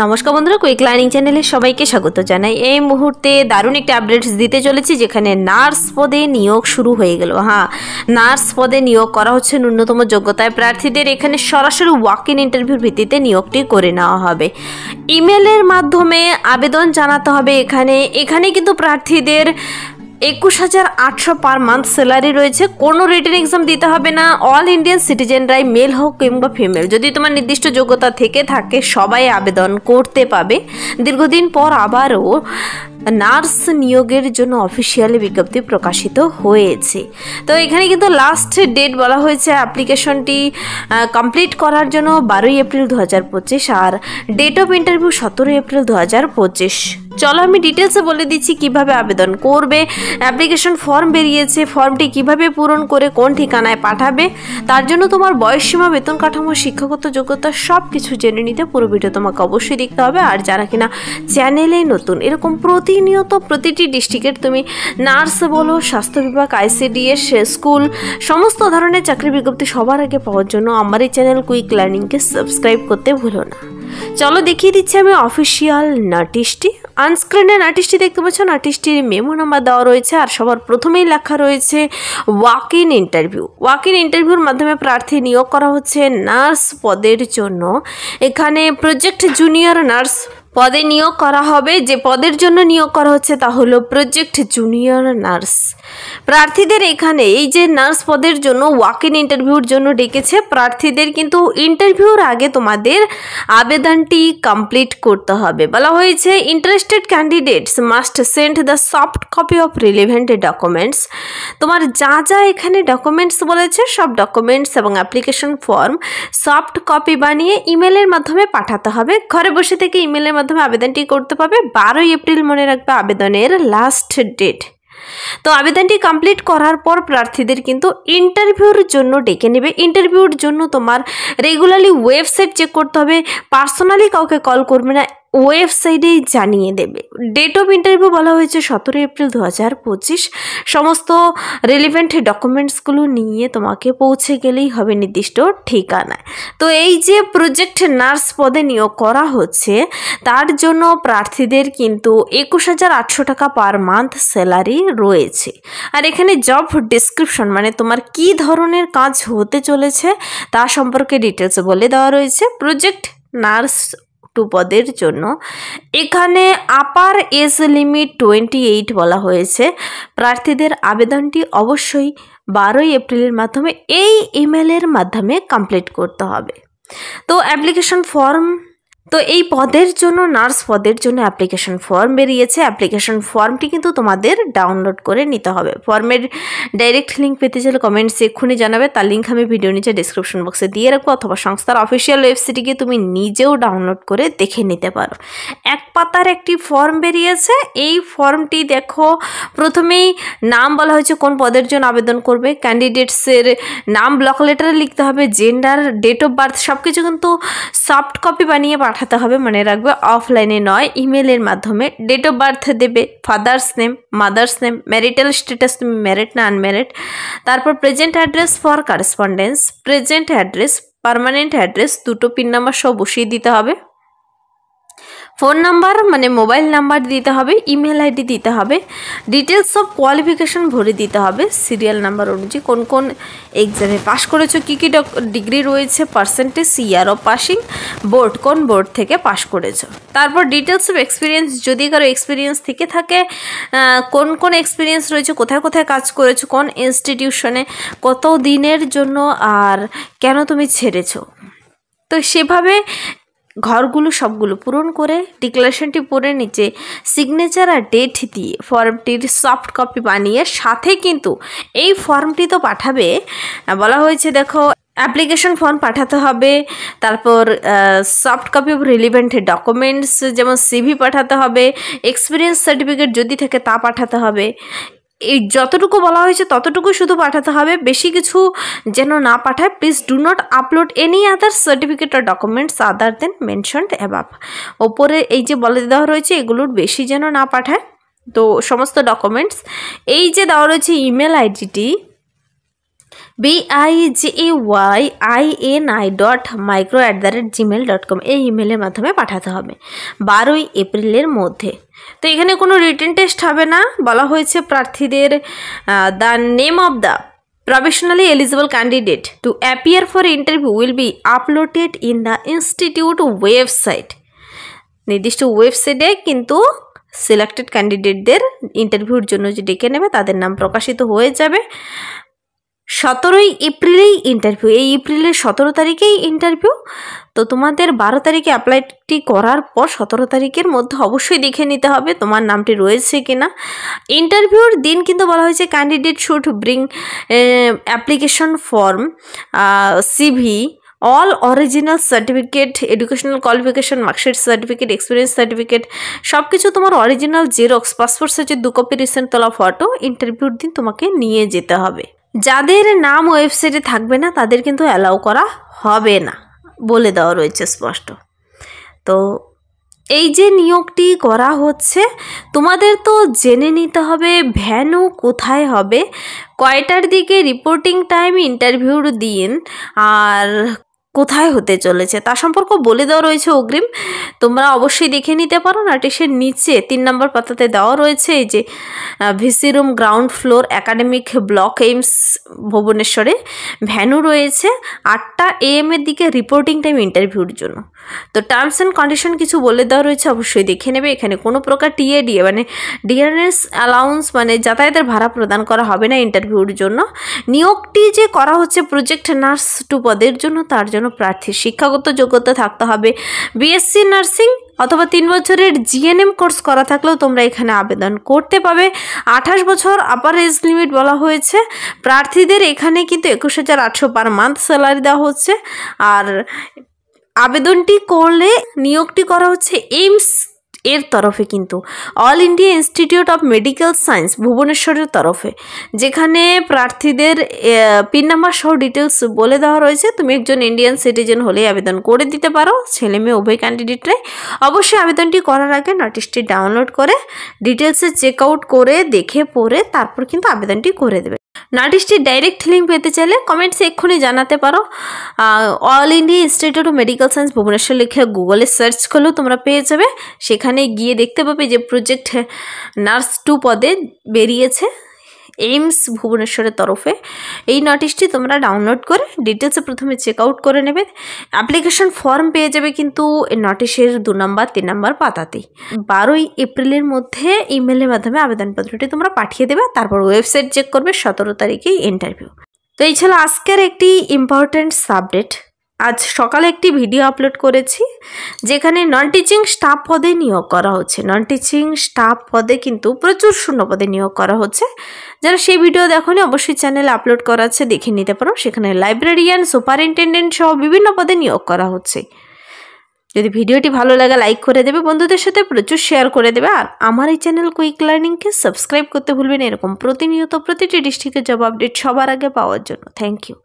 নমস্কার বন্ধুরা, quick learning চ্যানেলে সবাইকে স্বাগত জানাই। এই মুহূর্তে দারুণ একটা আপডেটস দিতে চলেছি, যেখানে নার্স পদে নিয়োগ শুরু হয়ে গেল। হ্যাঁ, নার্স পদে নিয়োগ করা হচ্ছে ন্যূনতম যোগ্যতায় প্রার্থীদের। এখানে সরাসরি ওয়াক ইন ইন্টারভিউর ভিত্তিতে নিয়োগটি করে নেওয়া হবে। ইমেলের মাধ্যমে আবেদন জানাতে হবে। এখানে কিন্তু প্রার্থীদের 21,800 পার মান্থ স্যালারি রয়েছে। কোনো রিটেন এক্সাম দিতে হবে না। অল ইন্ডিয়ান সিটিজেনরাই, মেল হোক কিংবা ফিমেল, যদি তোমার নির্দিষ্ট যোগ্যতা থেকে থাকে সবাই আবেদন করতে পাবে। দীর্ঘদিন পর আবারও নার্স নিয়োগের জন্য অফিসিয়ালি বিজ্ঞপ্তি প্রকাশিত হয়েছে। তো এখানে কিন্তু লাস্ট ডেট বলা হয়েছে অ্যাপ্লিকেশনটি কমপ্লিট করার জন্য 12 এপ্রিল 2025, আর ডেট অফ ইন্টারভিউ 17 এপ্রিল 2025। চলো আমি ডিটেলসে বলে দিচ্ছি কিভাবে আবেদন করবে। অ্যাপ্লিকেশন ফর্ম বেরিয়েছে, ফর্মটি কিভাবে পূরণ করে কোন ঠিকানায় পাঠাবে, তার জন্য তোমার বয়সসীমা, বেতন কাঠামো, শিক্ষাগত যোগ্যতা সব কিছু জেনে নিতে পুরো ভিডিও তোমাকে অবশ্যই দেখতে হবে। আর যারা কিনা চ্যানেলে নতুন, এরকম প্রতিনিয়ত প্রতিটি ডিস্ট্রিক্টের তুমি নার্স বলো, স্বাস্থ্য বিভাগ, ICDS, স্কুল, সমস্ত ধরনের চাকরি বিজ্ঞপ্তি সবার আগে পাওয়ার জন্য আমার এই চ্যানেল কুইক লার্নিংকে সাবস্ক্রাইব করতে ভুলো না। চলো দেখিয়ে দিচ্ছি আমি অফিসিয়াল নোটিশটি। আনস্ক্রিনে নোটিশটি দেখতে পাচ্ছ, নোটিশটির মেমো নাম্বার দেওয়া রয়েছে, আর সবার প্রথমেই লেখা রয়েছে walk in interview. Walk in ইন্টারভিউর মাধ্যমে প্রার্থী নিয়োগ করা হচ্ছে নার্স পদের জন্য। এখানে প্রজেক্ট জুনিয়র নার্স পদে নিয়োগ করা হবে। যে পদের জন্য নিয়োগ করা হচ্ছে তা হলো প্রজেক্ট জুনিয়র নার্স। প্রার্থীদের এখানে এই যে নার্স পদের জন্য ওয়াক ইন ইন্টারভিউর জন্য ডেকেছে। প্রার্থীদের কিন্তু ইন্টারভিউর আগে তোমাদের আবেদনটি কমপ্লিট করতে হবে। বলা হয়েছে interested candidates must send the soft copy of relevant documents. তোমার যা যা এখানে ডকুমেন্টস বলেছে সব ডকুমেন্টস এবং অ্যাপ্লিকেশন ফর্ম সফট কপি বানিয়ে ইমেলের মাধ্যমে পাঠাতে হবে। ঘরে বসে থেকে ইমেলের মাধ্যমে আবেদনটি করতে পারবে। 12 এপ্রিল মনে রাখবে আবেদনের লাস্ট ডেট। তো আবেদনটি কমপ্লিট করার পর প্রার্থীদের কিন্তু ইন্টারভিউর জন্য ডেকে নেবে। ইন্টারভিউর জন্য তোমার রেগুলারলি ওয়েবসাইট চেক করতে হবে। পার্সোনালি কাউকে কল করবে না, ওয়েবসাইটেই জানিয়ে দেবে। ডেট অফ ইন্টারভিউ বলা হয়েছে 17 এপ্রিল 2025। সমস্ত রিলেভেন্ট ডকুমেন্টসগুলো নিয়ে তোমাকে পৌঁছে গেলেই হবে নির্দিষ্ট ঠিকানায়। তো এই যে প্রজেক্ট নার্স পদে নিয়োগ করা হচ্ছে তার জন্য প্রার্থীদের কিন্তু 21,800 টাকা পার মান্থ স্যালারি রয়েছে। আর এখানে জব ডেসক্রিপশন মানে তোমার কি ধরনের কাজ হতে চলেছে তা সম্পর্কে ডিটেলস বলে দেওয়া রয়েছে। প্রজেক্ট নার্স পদের জন্য এখানে আপার এজ লিমিট 28 বলা হয়েছে। প্রার্থীদের আবেদনটি অবশ্যই 12 এপ্রিলের মাধ্যমে এই ইমেলের মাধ্যমে কমপ্লিট করতে হবে। তো অ্যাপ্লিকেশন ফর্ম, তো এই পদের জন্য নার্স পদের জন্য অ্যাপ্লিকেশন ফর্ম বেরিয়েছে। অ্যাপ্লিকেশন ফর্মটি কিন্তু তোমাদের ডাউনলোড করে নিতে হবে। ফর্মের ডাইরেক্ট লিঙ্ক পেতে চাইলে কমেন্টসে এক্ষুনি জানাবে, তার লিঙ্ক আমি ভিডিও নিচে ডিসক্রিপশন বক্সে দিয়ে রাখবো, অথবা সংস্থার অফিসিয়াল ওয়েবসাইটে গিয়ে তুমি নিজেও ডাউনলোড করে দেখে নিতে পারো। এক পাতার একটি ফর্ম বেরিয়েছে। এই ফর্মটি দেখো, প্রথমেই নাম বলা হয়েছে কোন পদের জন্য আবেদন করবে, ক্যান্ডিডেটসের নাম ব্লক লেটারে লিখতে হবে, জেন্ডার, ডেট অফ বার্থ সব কিছু কিন্তু সফট কপি বানিয়ে পাঠাতে হবে। মনে রাখবে অফলাইনে নয়, ইমেলের মাধ্যমে। ডেট অফ বার্থ দেবে, father's name, mother's name, marital status তুমি ম্যারিড না আনম্যারিড, তারপর present address for correspondence, present address, permanent address, দুটো পিন নাম্বার সব বসিয়ে দিতে হবে। ফোন নাম্বার মানে মোবাইল নাম্বার দিতে হবে, ইমেল আইডি দিতে হবে, ডিটেলস অফ কোয়ালিফিকেশন ভরে দিতে হবে, সিরিয়াল নাম্বার অনুযায়ী কোন কোন এক্সামে পাস করেছো, কী কী ডিগ্রি রয়েছে, percentage, year of passing, board কোন বোর্ড থেকে পাস করেছো। তারপর ডিটেলস অফ এক্সপিরিয়েন্স, যদি কারো এক্সপিরিয়েন্স থেকে থাকে কোন কোন এক্সপিরিয়েন্স রয়েছে, কোথায় কোথায় কাজ করেছো, কোন ইনস্টিটিউশনে, কত দিনের জন্য, আর কেন তুমি ছেড়েছো। তো সেভাবে ঘরগুলো সবগুলো পূরণ করে ডিক্লারেশনটি পড়ে নিচে সিগনেচার আর ডেট দিয়ে ফর্মটির সফট কপি বানিয়ে সাথে কিন্তু এই ফর্মটি তো পাঠাবে। বলা হয়েছে দেখো অ্যাপ্লিকেশন ফর্ম পাঠাতে হবে, তারপর soft copy of relevant documents যেমন CV পাঠাতে হবে, এক্সপিরিয়েন্স সার্টিফিকেট যদি থাকে তা পাঠাতে হবে। এই যতটুকু বলা হয়েছে ততটুকু শুধু পাঠাতে হবে, বেশি কিছু যেন না পাঠায়। Please do not upload any other certificate আর documents other than mentioned above. ওপরে এই যে বলে দেওয়া রয়েছে এগুলোর বেশি যেন না পাঠায়। তো সমস্ত ডকুমেন্টস এই যে দেওয়া রয়েছে ইমেল আইডিটি, BIJAYINI.micro@gmail.com এই ইমেলের মাধ্যমে পাঠাতে হবে 12 এপ্রিলের মধ্যে। তো এখানে কোনো রিটেন টেস্ট হবে না, বলা হয়েছে প্রার্থীদের the name of the provisionally eligible candidate to appear for interview will be uploaded in the institute website। নির্দিষ্ট ওয়েবসাইটে কিন্তু সিলেক্টেড ক্যান্ডিডেটদের ইন্টারভিউর জন্য যে ডেকে নেবে তাদের নাম প্রকাশিত হয়ে যাবে। 17 এপ্রিলেই ইন্টারভিউ, এই এপ্রিলের 17 তারিখেই ইন্টারভিউ। তো তোমাদের 12 তারিখে অ্যাপ্লাইটি করার পর 17 তারিখের মধ্যে অবশ্যই দেখে নিতে হবে তোমার নামটি রয়েছে কিনা। ইন্টারভিউর দিন কিন্তু বলা হয়েছে candidate should bring application form, CV, all original certificate, educational qualification, marksheet certificate, experience certificate, সব কিছু তোমার অরিজিনাল জেরক্স, পাসপোর্ট সাইজের 2 কপি রিসেন্ট তোলা ফটো ইন্টারভিউর দিন তোমাকে নিয়ে যেতে হবে। যাদের নাম ওয়েবসাইটে থাকবে না তাদের কিন্তু অ্যালাউ করা হবে না বলে দেওয়া রয়েছে স্পষ্ট। তো এই যে নিয়োগটি করা হচ্ছে তোমাদের তো জেনে নিতে হবে ভ্যানু কোথায় হবে, কয়টার দিকে রিপোর্টিং টাইম, ইন্টারভিউর দিন আর কোথায় হতে চলেছে তা সম্পর্ক বলে দেওয়া রয়েছে অগ্রিম। তোমরা অবশ্যই দেখে নিতে পারো, নোটিশের নিচে 3 নম্বর পাতাতে দেওয়া রয়েছে এই যে VC room, ground floor, academic block, AIIMS ভুবনেশ্বরে ভ্যানু রয়েছে 8টা AM এর দিকে রিপোর্টিং টাইম ইন্টারভিউর জন্য। তো টার্মস অ্যান্ড কন্ডিশন কিছু বলে দেওয়া রয়েছে, অবশ্যই দেখে নেবে। এখানে কোনো প্রকার টিএডিএ মানে ডিয়ারনেস অ্যালাউন্স মানে যাতায়াতের ভাড়া প্রদান করা হবে না ইন্টারভিউর জন্য। নিয়োগটি যে করা হচ্ছে প্রজেক্ট নার্স 2 পদের জন্য, তার জন্য প্রার্থীর শিক্ষাগত যোগ্যতা থাকতে হবে বিএসসি নার্সিং অথবা 3 বছরের জিএনএম কোর্স করা থাকলেও তোমরা এখানে আবেদন করতে পাবে। 28 বছর আপার এজ লিমিট বলা হয়েছে। প্রার্থীদের এখানে কিন্তু 21,800 পার মান্থ স্যালারি দেওয়া হচ্ছে। আর আবেদনটি করলে নিয়োগটি করা হচ্ছে এইমস এর তরফে, কিন্তু All India Institute of Medical Science ভুবনেশ্বরের তরফে, যেখানে প্রার্থীদের পিন নাম্বার সহ ডিটেলস বলে দেওয়া রয়েছে। তুমি একজন ইন্ডিয়ান সিটিজেন হলে আবেদন করে দিতে পারো, ছেলে মেয়ে উভয় ক্যান্ডিডেটরাই। অবশ্যই আবেদনটি করার আগে নোটিশটি ডাউনলোড করে ডিটেলসে চেক আউট করে দেখে পড়ে তারপর কিন্তু আবেদনটি করে দেবে। নোটিশটি ডাইরেক্ট লিঙ্ক পেতে চাইলে কমেন্টসে এক্ষুনি জানাতে পারো। All India Institute of Medical science Bhubaneswar লিখে গুগলে সার্চ করলেও তোমরা পেয়ে যাবে। সেখানে গিয়ে দেখতে পাবে যে প্রজেক্ট নার্স 2 পদে বেরিয়েছে এইমস ভুবনেশ্বরের তরফে। এই নোটিশটি তোমরা ডাউনলোড করে ডিটেলসে প্রথমে চেক আউট করে নেবে। অ্যাপ্লিকেশন ফর্ম পেয়ে যাবে কিন্তু নোটিশের 2 নম্বর 3 নম্বর পাতাতেই। 12 এপ্রিলের মধ্যে ইমেলের মাধ্যমে আবেদনপত্রটি তোমরা পাঠিয়ে দেবে, তারপর ওয়েবসাইট চেক করবে। 17 তারিখেই ইন্টারভিউ। তো এই ছিল আজকের একটি ইম্পর্টেন্ট সাবজেক্ট। আজ সকালে একটি ভিডিও আপলোড করেছি যেখানে নন টিচিং স্টাফ পদে নিয়োগ করা হচ্ছে। নন টিচিং স্টাফ পদে কিন্তু প্রচুর শূন্য পদে নিয়োগ করা হচ্ছে। যারা সেই ভিডিও দেখোনি অবশ্যই চ্যানেলে আপলোড করা আছে, দেখে নিতে পারো। সেখানে লাইব্রেরিয়ান, সুপারিনটেন্ডেন্ট সহ বিভিন্ন পদে নিয়োগ করা হচ্ছে। যদি ভিডিওটি ভালো লাগে লাইক করে দেবে, বন্ধুদের সাথে প্রচুর শেয়ার করে দেবে। আর আমার এই চ্যানেল কুইক লার্নিংকে সাবস্ক্রাইব করতে ভুলবেন এরকম প্রতিনিয়ত প্রতিটি ডিস্ট্রিক্টের জব আপডেট সবার আগে পাওয়ার জন্য। Thank you.